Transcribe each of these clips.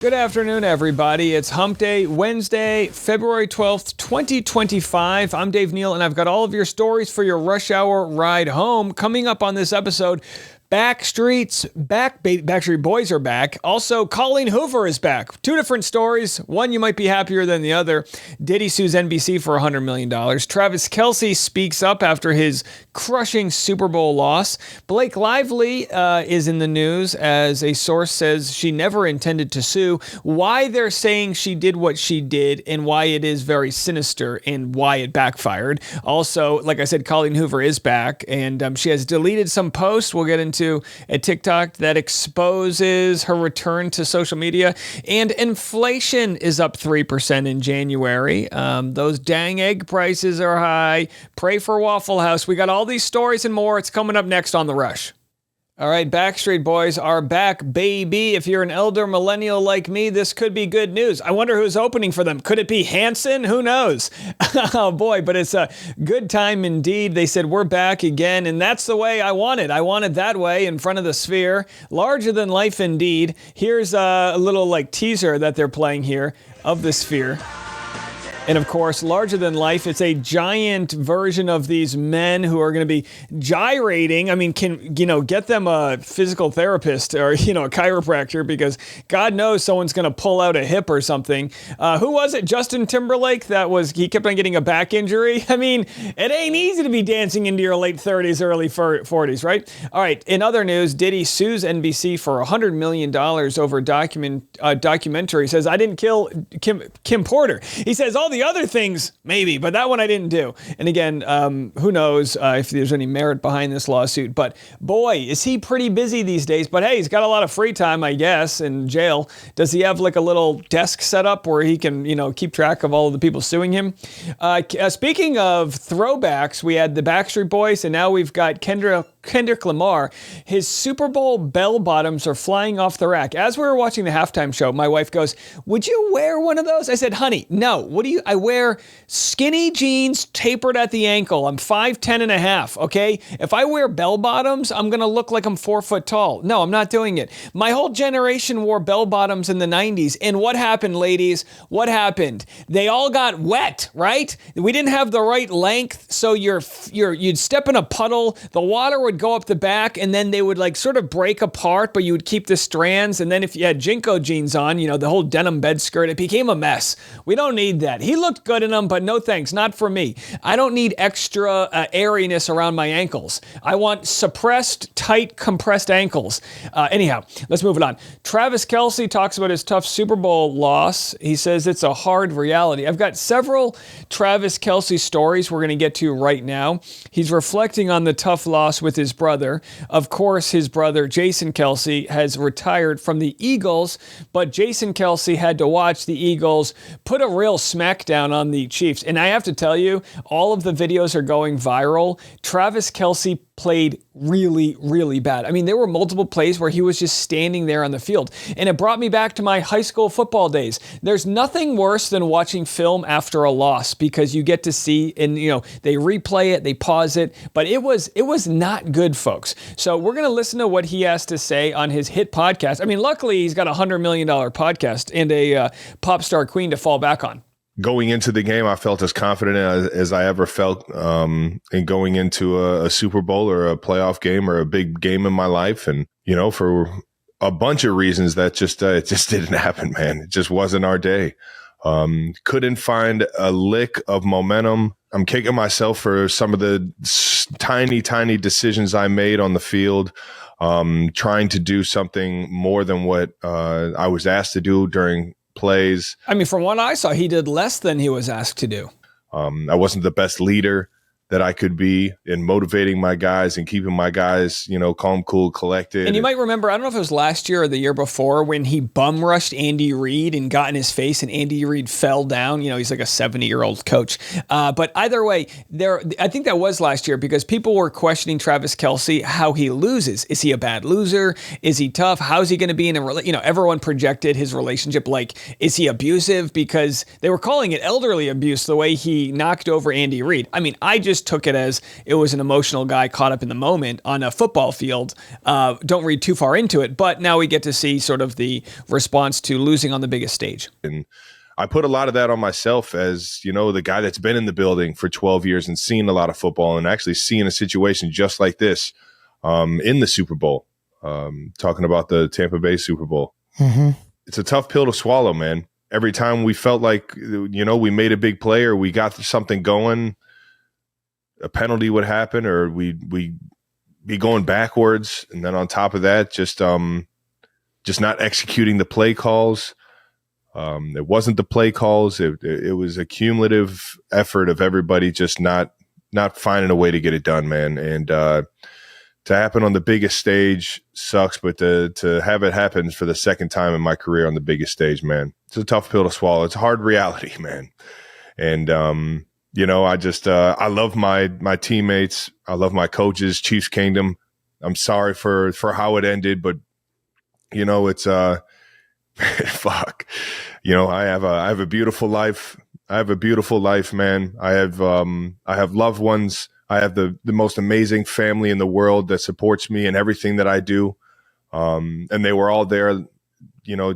Good afternoon, everybody. It's Hump Day, Wednesday, February 12th, 2025. I'm Dave Neal, and I've got all of your stories for your rush hour ride home. Coming up on this episode, Backstreet Boys are back. Also, Colleen Hoover is back. Two different stories. One you might be happier than the other. Diddy sues NBC for $100 million. Travis Kelce speaks up after his crushing Super Bowl loss. Blake Lively is in the news as a source says she never intended to sue. Why they're saying she did what she did and why it is very sinister and why it backfired. Also, like I said, Colleen Hoover is back and she has deleted some posts. We'll get into a TikTok that exposes her return to social media. And inflation is up 3% in January. Those dang egg prices are high. Pray for Waffle House. We got all these stories and more. It's coming up next on The Rush. All right, Backstreet Boys are back, baby. If you're an elder millennial like me, this could be good news. I wonder who's opening for them. Could it be Hanson? Who knows? Oh, boy, but it's a good time indeed. They said, we're back again, and that's the way I want it. I want it that way in front of the Sphere. Larger than life indeed. Here's a little teaser that they're playing here of the Sphere. And of course, larger than life, it's a giant version of these men who are going to be gyrating. I mean, get them a physical therapist or, a chiropractor because God knows someone's going to pull out a hip or something. Who was it? Justin Timberlake? He kept on getting a back injury. I mean, it ain't easy to be dancing into your late 30s, early 40s, right? All right. In other news, Diddy sues NBC for $100 million over documentary. He says, I didn't kill Kim Porter. He says, all the other things, maybe, but that one I didn't do. And again, who knows if there's any merit behind this lawsuit. But boy, is he pretty busy these days. But hey, he's got a lot of free time, I guess, in jail. Does he have a little desk set up where he can, keep track of all of the people suing him? Speaking of throwbacks, we had the Backstreet Boys, and now we've got Kendrick Lamar. His Super Bowl bell bottoms are flying off the rack. As we were watching the halftime show, my wife goes, would you wear one of those? I said, honey, no. I wear skinny jeans tapered at the ankle. I'm 5'10" and a half, okay? If I wear bell bottoms, I'm going to look like I'm 4 foot tall. No, I'm not doing it. My whole generation wore bell bottoms in the 90s. And what happened, ladies? What happened? They all got wet, right? We didn't have the right length. So you'd step in a puddle, the water would go up the back, and then they would sort of break apart, but you would keep the strands. And then if you had Jinko jeans on, the whole denim bed skirt, it became a mess. We don't need that. He looked good in them, but no thanks, not for me. I don't need extra airiness around my ankles. I want suppressed, tight, compressed ankles. Anyhow, let's move it on. Travis Kelce talks about his tough Super Bowl loss. He says it's a hard reality. I've got several Travis Kelce stories we're going to get to right now. He's reflecting on the tough loss with his brother. Of course, his brother, Jason Kelce, has retired from the Eagles, but Jason Kelce had to watch the Eagles put a real smackdown on the Chiefs. And I have to tell you, all of the videos are going viral. Travis Kelce played really, really bad. I mean, there were multiple plays where he was just standing there on the field. And it brought me back to my high school football days. There's nothing worse than watching film after a loss because you get to see and, they replay it, they pause it. But it was not good, folks. So we're going to listen to what he has to say on his hit podcast. I mean, luckily, he's got a $100 million podcast and a pop star queen to fall back on. Going into the game, I felt as confident as I ever felt in going into a Super Bowl or a playoff game or a big game in my life. And, for a bunch of reasons that it just didn't happen, man. It just wasn't our day. Couldn't find a lick of momentum. I'm kicking myself for some of the tiny, tiny decisions I made on the field, trying to do something more than what I was asked to do during plays. I mean, from what I saw, he did less than he was asked to do. I wasn't the best leader that I could be in motivating my guys and keeping my guys, calm, cool, collected. And you might remember, I don't know if it was last year or the year before, when he bum rushed Andy Reid and got in his face and Andy Reid fell down. He's like a 70-year-old coach. But either way, I think that was last year because people were questioning Travis Kelce, how he loses. Is he a bad loser? Is he tough? How's he going to be in a relationship? Everyone projected his relationship is he abusive? Because they were calling it elderly abuse the way he knocked over Andy Reid. I mean, I just just took it as it was an emotional guy caught up in the moment on a football field. Don't read too far into it, but now we get to see sort of the response to losing on the biggest stage. And I put a lot of that on myself as, the guy that's been in the building for 12 years and seen a lot of football and actually seeing a situation just like this in the Super Bowl, talking about the Tampa Bay Super Bowl. Mm-hmm. It's a tough pill to swallow, man. Every time we felt like, we made a big play or we got something going, a penalty would happen or we'd be going backwards. And then on top of that, just not executing the play calls. It wasn't the play calls. It was a cumulative effort of everybody just not finding a way to get it done, man. And to happen on the biggest stage sucks, but to have it happen for the second time in my career on the biggest stage, man, it's a tough pill to swallow. It's a hard reality, man. And I love my teammates. I love my coaches, Chiefs Kingdom. I'm sorry for how it ended, but it's fuck. I have a beautiful life. I have a beautiful life, man. I have loved ones. I have the most amazing family in the world that supports me in everything that I do. And they were all there,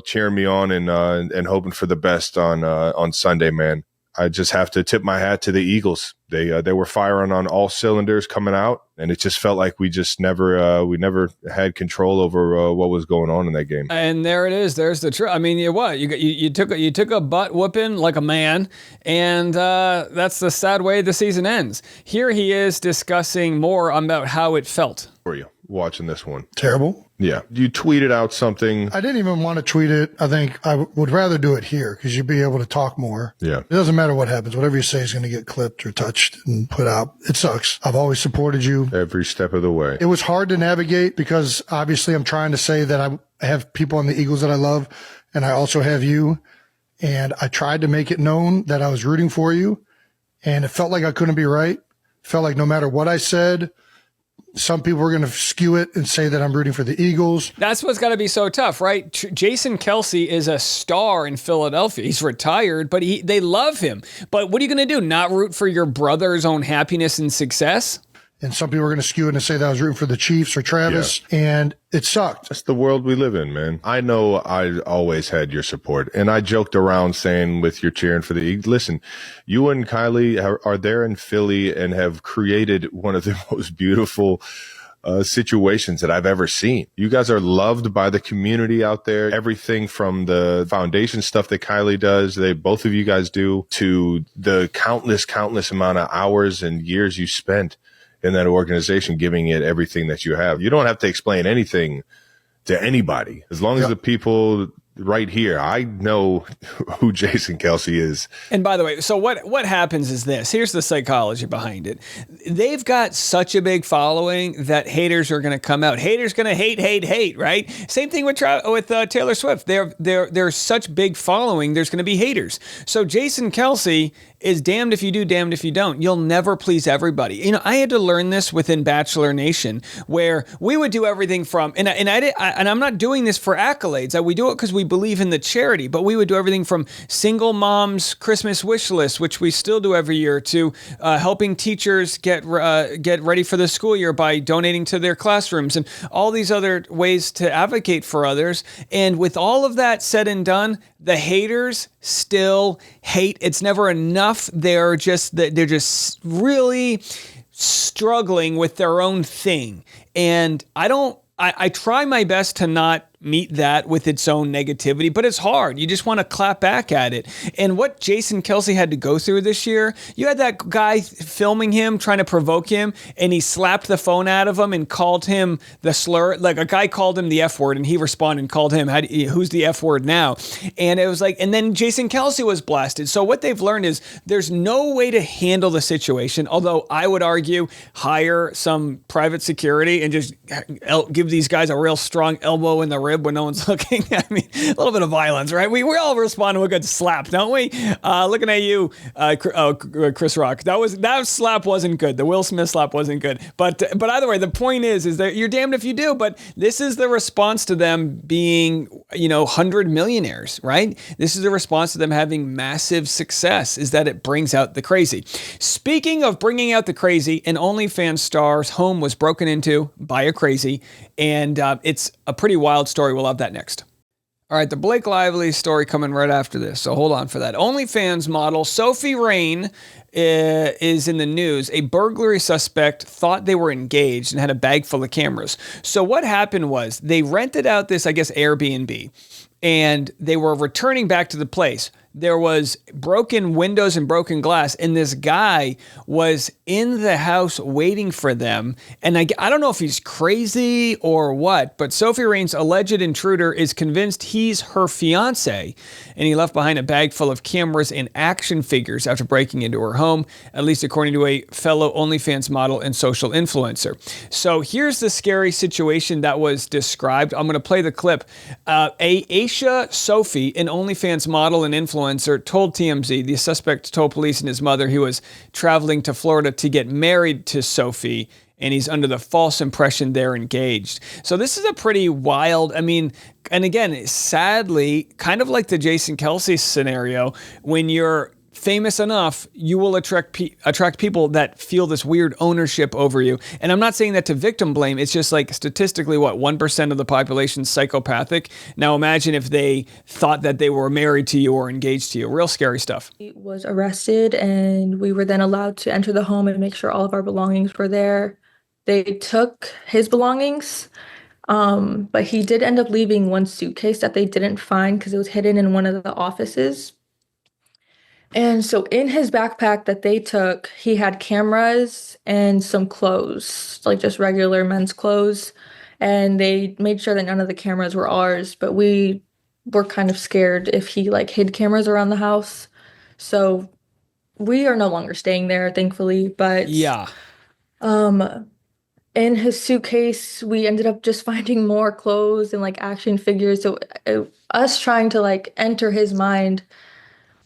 cheering me on and hoping for the best on Sunday, man. I just have to tip my hat to the Eagles. They were firing on all cylinders coming out, and it just felt like we just never had control over what was going on in that game. And there it is. There's the truth. I mean, you took a butt whooping like a man, and that's the sad way the season ends. Here he is discussing more about how it felt. For you watching this one, Terrible. Yeah, you tweeted out something. I didn't even want to tweet it. I think I would rather do it here because you'd be able to talk more. Yeah. It doesn't matter what happens. Whatever you say is going to get clipped or touched and put out. It sucks. I've always supported you. Every step of the way. It was hard to navigate because obviously I'm trying to say that I have people on the Eagles that I love, and I also have you. And I tried to make it known that I was rooting for you, and it felt like I couldn't be right. It felt like no matter what I said, some people are going to skew it and say that I'm rooting for the Eagles. That's what's got to be so tough, right? Jason Kelce is a star in Philadelphia. He's retired, but they love him. But what are you going to do? Not root for your brother's own happiness and success? And some people are going to skew it and say that I was rooting for the Chiefs or Travis, and it sucked. That's the world we live in, man. I know I always had your support, and I joked around saying with your cheering for the Eagles, listen, you and Kylie are there in Philly and have created one of the most beautiful situations that I've ever seen. You guys are loved by the community out there. Everything from the foundation stuff that Kylie does, both of you guys do, to the countless amount of hours and years you spent in that organization, giving it everything that you have. You don't have to explain anything to anybody. As long as the people right here, I know who Jason Kelce is. And by the way, so what happens is this. Here's the psychology behind it. They've got such a big following that haters are going to come out. Haters going to hate, right? Same thing with Taylor Swift. They're such big following, there's going to be haters. So Jason Kelce is damned if you do, damned if you don't. You'll never please everybody. I had to learn this within Bachelor Nation, where we would do everything from, and I'm not doing this for accolades. We do it because we believe in the charity, but we would do everything from single moms Christmas wish list, which we still do every year, to helping teachers get ready for the school year by donating to their classrooms, and all these other ways to advocate for others. And with all of that said and done, the haters still hate. It's never enough. They're just really struggling with their own thing. And I try my best to not meet that with its own negativity, but it's hard. You just want to clap back at it. And what Jason Kelce had to go through this year, you had that guy filming him, trying to provoke him, and he slapped the phone out of him and called him the slur. Like a guy called him the F word, and he responded and called him, who's the F word now? And it was like, and then Jason Kelce was blasted. So what they've learned is there's no way to handle the situation. Although I would argue hire some private security and just give these guys a real strong elbow in the ribs rib when no one's looking. I mean, a little bit of violence, right? We all respond to a good slap, don't we? Looking at you, Chris Rock. That slap wasn't good. The Will Smith slap wasn't good. But either way, the point is that you're damned if you do. But this is the response to them being, 100 millionaires, right? This is the response to them having massive success, is that it brings out the crazy. Speaking of bringing out the crazy, an OnlyFans star's home was broken into by a crazy, and it's a pretty wild story. We'll have that next. All right, the Blake Lively story coming right after this, so hold on for that. OnlyFans model Sophie Rain is in the news. A burglary suspect thought they were engaged and had a bag full of cameras. So what happened was they rented out this, I guess, Airbnb, and they were returning back to the place. There was broken windows and broken glass, and this guy was in the house waiting for them. And I don't know if he's crazy or what, but Sophie Rain's alleged intruder is convinced he's her fiance, and he left behind a bag full of cameras and action figures after breaking into her home, at least according to a fellow OnlyFans model and social influencer. So here's the scary situation that was described. I'm going to play the clip. Aisha Sophie, an OnlyFans model and influencer, told TMZ the suspect told police and his mother he was traveling to Florida to get married to Sophie, and he's under the false impression they're engaged. So this is a pretty wild, and again, sadly, kind of like the Jason Kelce scenario, when you're famous enough, you will attract people that feel this weird ownership over you. And I'm not saying that to victim blame. It's just like statistically, 1% of the population's psychopathic. Now imagine if they thought that they were married to you or engaged to you. Real scary stuff. He was arrested, and we were then allowed to enter the home and make sure all of our belongings were there. They took his belongings, but he did end up leaving one suitcase that they didn't find because it was hidden in one of the offices. And so in his backpack that they took, he had cameras and some clothes, like just regular men's clothes. And they made sure that none of the cameras were ours, but we were kind of scared if he hid cameras around the house. So we are no longer staying there, thankfully. But yeah. In his suitcase, we ended up just finding more clothes and action figures. So us trying to enter his mind,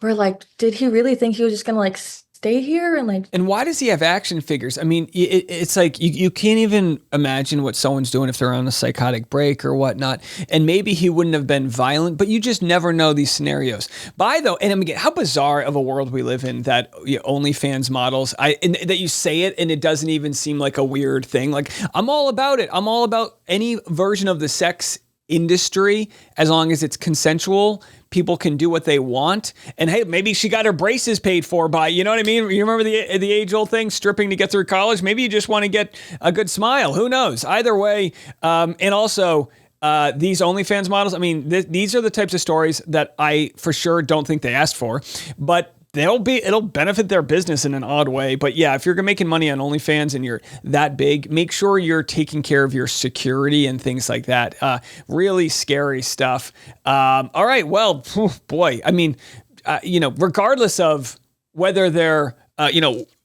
we're like, did he really think he was just gonna stay here? And why does he have action figures? I mean, it's like you can't even imagine what someone's doing if they're on a psychotic break or whatnot. And maybe he wouldn't have been violent, but you just never know these scenarios. And again, how bizarre of a world we live in that OnlyFans models, that you say it and it doesn't even seem like a weird thing. I'm all about it. I'm all about any version of the sex industry as long as it's consensual. People can do what they want. And hey, maybe she got her braces paid for by, you know what I mean? You remember the age-old thing, stripping to get through college? Maybe you just want to get a good smile. Who knows? Either way. And also, these OnlyFans models, these are the types of stories that I for sure don't think they asked for. But it'll benefit their business in an odd way. But yeah, if you're making money on OnlyFans and you're that big, make sure you're taking care of your security and things like that. Really scary stuff. All right. Well, boy, regardless of whether they're,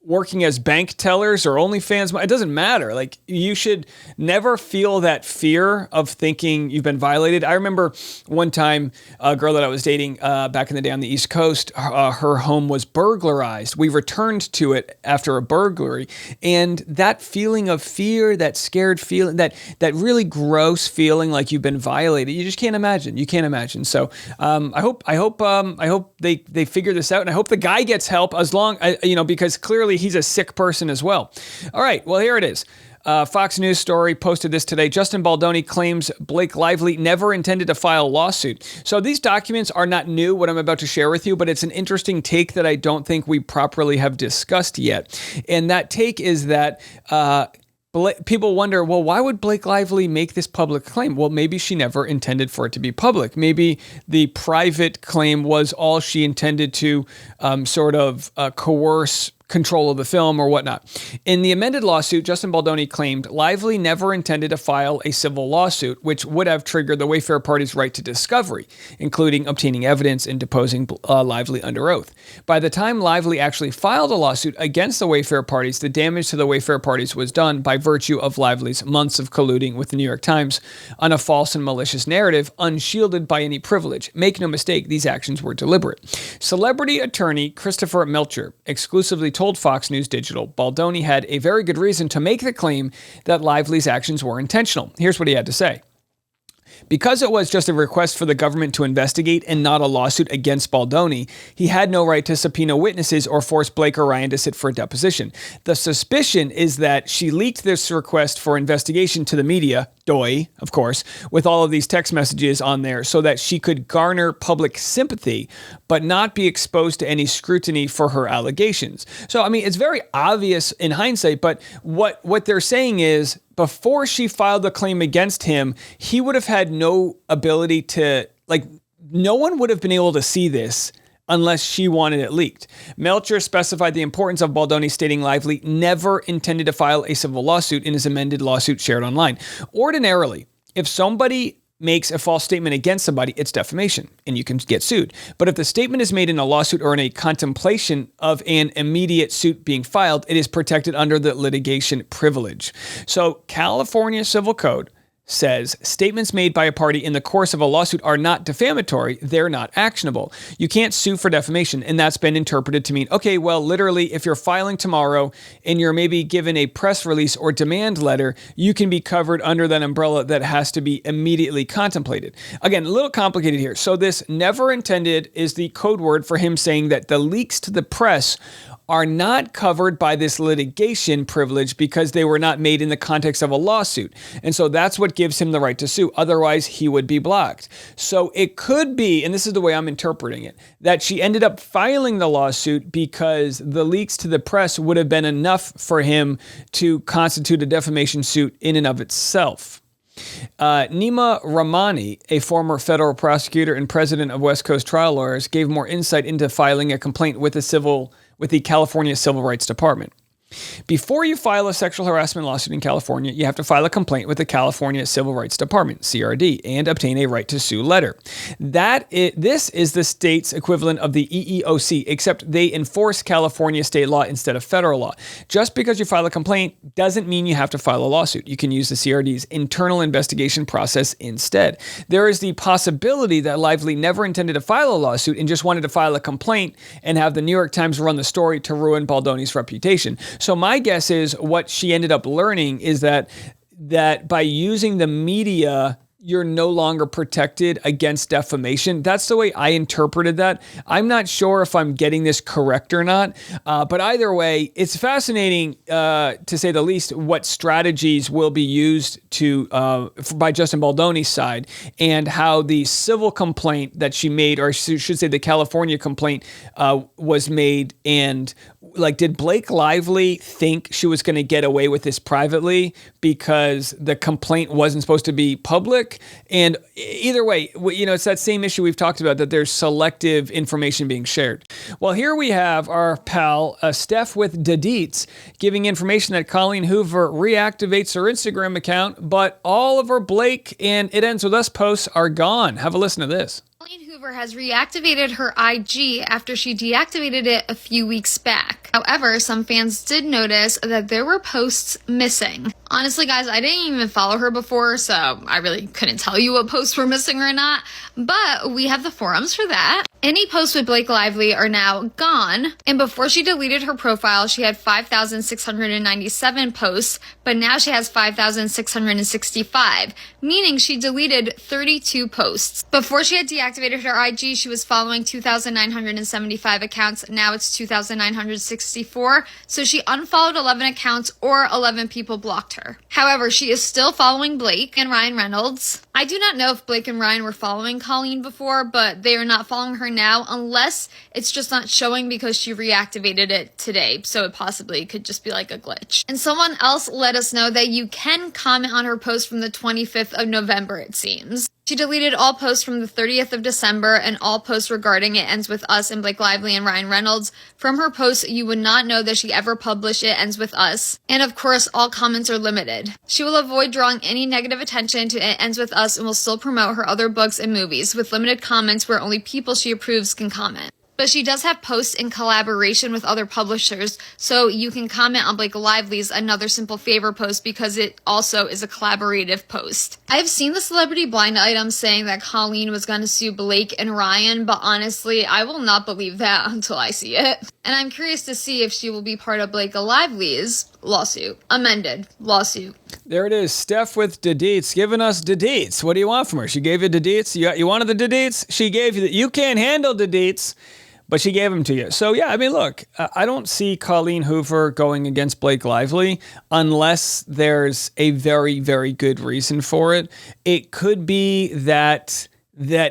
working as bank tellers or OnlyFans, it doesn't matter. You should never feel that fear of thinking you've been violated. I remember one time a girl that I was dating back in the day on the East Coast, her home was burglarized. We returned to it after a burglary. And that feeling of fear, that scared feeling, that really gross feeling like you've been violated, you just can't imagine. You can't imagine. So I hope they figure this out. And I hope the guy gets help because clearly he's a sick person as well. All right, well, here it is. Fox News story posted this today. Justin Baldoni claims Blake Lively never intended to file a lawsuit. So these documents are not new, what I'm about to share with you, but it's an interesting take that I don't think we properly have discussed yet. And that take is that people wonder, well, why would Blake Lively make this public claim? Well, maybe she never intended for it to be public. Maybe the private claim was all she intended to coerce control of the film or whatnot. In the amended lawsuit, Justin Baldoni claimed Lively never intended to file a civil lawsuit, which would have triggered the Wayfair party's right to discovery, including obtaining evidence and deposing Lively under oath. By the time Lively actually filed a lawsuit against the Wayfair parties, the damage to the Wayfair parties was done by virtue of Lively's months of colluding with the New York Times on a false and malicious narrative, unshielded by any privilege. Make no mistake, these actions were deliberate. Celebrity attorney Christopher Melcher exclusively told Fox News Digital Baldoni had a very good reason to make the claim that Lively's actions were intentional. Here's what he had to say. Because it was just a request for the government to investigate and not a lawsuit against Baldoni, he had no right to subpoena witnesses or force Blake or Ryan to sit for a deposition. The suspicion is that she leaked this request for investigation to the media, Doi, of course, with all of these text messages on there so that she could garner public sympathy, but not be exposed to any scrutiny for her allegations. So, I mean, it's very obvious in hindsight, but what they're saying is, before she filed the claim against him, he would have had no ability to, no one would have been able to see this unless she wanted it leaked. Melcher specified the importance of Baldoni, stating Lively never intended to file a civil lawsuit in his amended lawsuit shared online. Ordinarily, if somebody makes a false statement against somebody, it's defamation and you can get sued. But if the statement is made in a lawsuit or in a contemplation of an immediate suit being filed, it is protected under the litigation privilege. So California Civil Code says statements made by a party in the course of a lawsuit are not defamatory, they're not actionable. You can't sue for defamation, and that's been interpreted to mean, okay, well, literally, if you're filing tomorrow and you're maybe given a press release or demand letter, you can be covered under that umbrella that has to be immediately contemplated. Again, a little complicated here. So this never intended is the code word for him saying that the leaks to the press are not covered by this litigation privilege because they were not made in the context of a lawsuit. And so that's what gives him the right to sue. Otherwise, he would be blocked. So it could be, and this is the way I'm interpreting it, that she ended up filing the lawsuit because the leaks to the press would have been enough for him to constitute a defamation suit in and of itself. Nima Rahmani, a former federal prosecutor and president of West Coast Trial Lawyers, gave more insight into filing a complaint with the California Civil Rights Department. Before you file a sexual harassment lawsuit in California, you have to file a complaint with the California Civil Rights Department, CRD, and obtain a right to sue letter. This is the state's equivalent of the EEOC, except they enforce California state law instead of federal law. Just because you file a complaint doesn't mean you have to file a lawsuit. You can use the CRD's internal investigation process instead. There is the possibility that Lively never intended to file a lawsuit and just wanted to file a complaint and have the New York Times run the story to ruin Baldoni's reputation. So my guess is what she ended up learning is that by using the media, you're no longer protected against defamation. That's the way I interpreted that. I'm not sure if I'm getting this correct or not, but either way, it's fascinating, to say the least, what strategies will be used by Justin Baldoni's side, and how the civil complaint that she made, or I should say the California complaint, was made. And did Blake Lively think she was going to get away with this privately because the complaint wasn't supposed to be public? And either way, it's that same issue we've talked about, that there's selective information being shared. Well, here we have our pal, Steph with Dedeets, giving information that Colleen Hoover reactivates her Instagram account, but all of her Blake and It Ends With Us posts are gone. Have a listen to this. Colleen Hoover has reactivated her IG after she deactivated it a few weeks back. However, some fans did notice that there were posts missing. Honestly, guys, I didn't even follow her before, so I really couldn't tell you what posts were missing or not, but we have the forums for that. Any posts with Blake Lively are now gone, and before she deleted her profile, she had 5,697 posts, but now she has 5,665, meaning she deleted 32 posts. Before she had deactivated her IG, she was following 2,975 accounts, now it's 2,964, so she unfollowed 11 accounts, or 11 people blocked her. However, she is still following Blake and Ryan Reynolds. I do not know if Blake and Ryan were following Colleen before, but they are not following her now, unless it's just not showing because she reactivated it today, so it possibly could just be like a glitch. And someone else let us know that you can comment on her post from the 25th of November, it seems. She deleted all posts from the 30th of December and all posts regarding It Ends With Us and Blake Lively and Ryan Reynolds. From her posts, you would not know that she ever published It Ends With Us. And of course, all comments are limited. She will avoid drawing any negative attention to It Ends With Us and will still promote her other books and movies with limited comments where only people she approves can comment. But she does have posts in collaboration with other publishers, so you can comment on Blake Lively's Another Simple Favor post because it also is a collaborative post. I've seen the celebrity blind item saying that Colleen was going to sue Blake and Ryan, but honestly, I will not believe that until I see it. And I'm curious to see if she will be part of Blake Lively's amended lawsuit. There it is. Steph with the deets, giving us the deets. What do you want from her? She gave you the deets. You wanted the deets? She gave you that. You can't handle the deets, but she gave them to you. So yeah, I mean, look, I don't see Colleen Hoover going against Blake Lively unless there's a very, very good reason for it. It could be that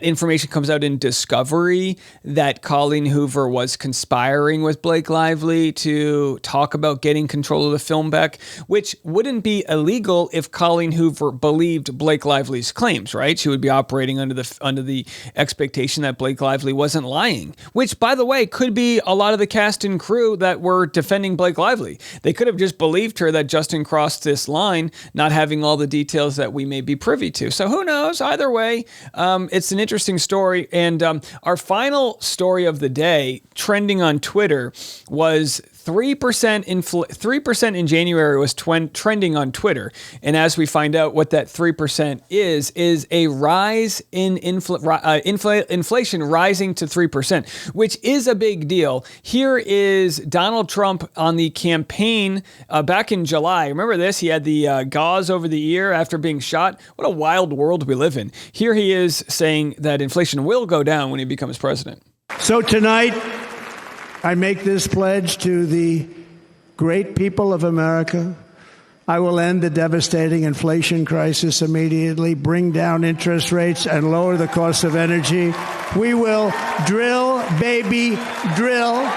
information comes out in discovery that Colleen Hoover was conspiring with Blake Lively to talk about getting control of the film back, which wouldn't be illegal if Colleen Hoover believed Blake Lively's claims, right? She would be operating under the expectation that Blake Lively wasn't lying, which, by the way, could be a lot of the cast and crew that were defending Blake Lively. They could have just believed her that Justin crossed this line, not having all the details that we may be privy to. So who knows? Either way, it's an interesting story. And our final story of the day, trending on Twitter, was 3% in January was trending on Twitter. And as we find out what that 3% is a rise in inflation rising to 3%, which is a big deal. Here is Donald Trump on the campaign back in July. Remember this? He had the gauze over the ear after being shot. What a wild world we live in. Here he is saying that inflation will go down when he becomes president. So tonight, I make this pledge to the great people of America. I will end the devastating inflation crisis immediately, bring down interest rates, and lower the cost of energy. We will drill, baby, drill.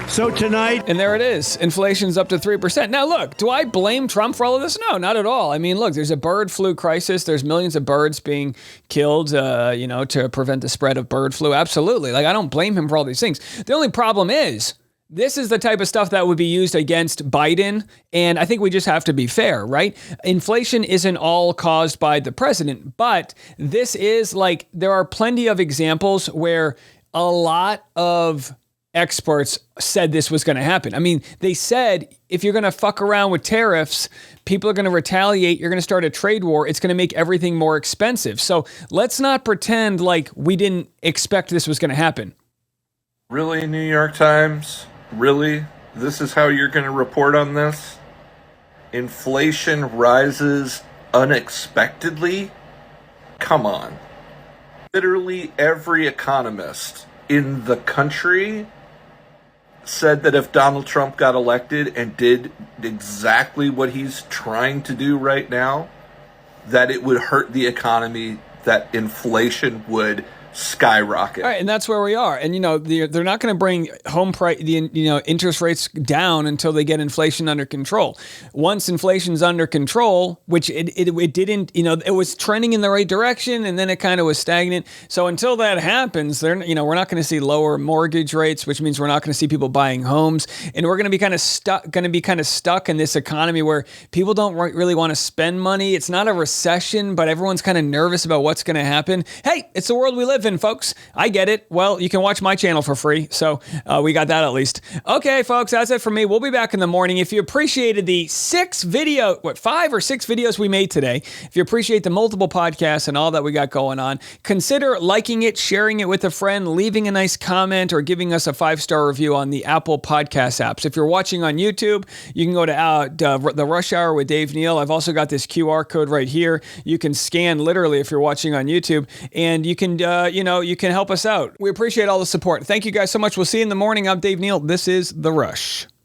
So tonight... And there it is. Inflation's up to 3%. Now, look, do I blame Trump for all of this? No, not at all. I mean, look, there's a bird flu crisis. There's millions of birds being killed, to prevent the spread of bird flu. Absolutely. Like, I don't blame him for all these things. The only problem is, this is the type of stuff that would be used against Biden, and I think we just have to be fair, right? Inflation isn't all caused by the president, but this is like, there are plenty of examples where a lot of experts said this was going to happen. I mean, they said, if you're going to fuck around with tariffs, people are going to retaliate, you're going to start a trade war, it's going to make everything more expensive. So let's not pretend like we didn't expect this was going to happen. Really, New York Times? Really? This is how you're going to report on this? Inflation rises unexpectedly? Come on. Literally every economist in the country said that if Donald Trump got elected and did exactly what he's trying to do right now, that it would hurt the economy, that inflation would skyrocket. All right, and that's where we are. And they're not going to bring interest rates down until they get inflation under control. Once inflation's under control, which it didn't, it was trending in the right direction, and then it kind of was stagnant. So until that happens, we're not going to see lower mortgage rates, which means we're not going to see people buying homes, and we're going to be kind of stuck in this economy where people don't really want to spend money. It's not a recession, but everyone's kind of nervous about what's going to happen. Hey, it's the world we live in, folks. I get it. Well, you can watch my channel for free, so we got that at least. Okay, folks, that's it for me. We'll be back in the morning. If you appreciated the 5 or 6 videos we made today, if you appreciate the multiple podcasts and all that we got going on, consider liking it, sharing it with a friend, leaving a nice comment, or giving us a 5-star review on the Apple Podcast apps. If you're watching on YouTube, you can go to the Rush Hour with Dave Neal. I've also got this QR code right here. You can scan literally if you're watching on YouTube, and you can you can help us out. We appreciate all the support. Thank you guys so much. We'll see you in the morning. I'm Dave Neal. This is The Rush.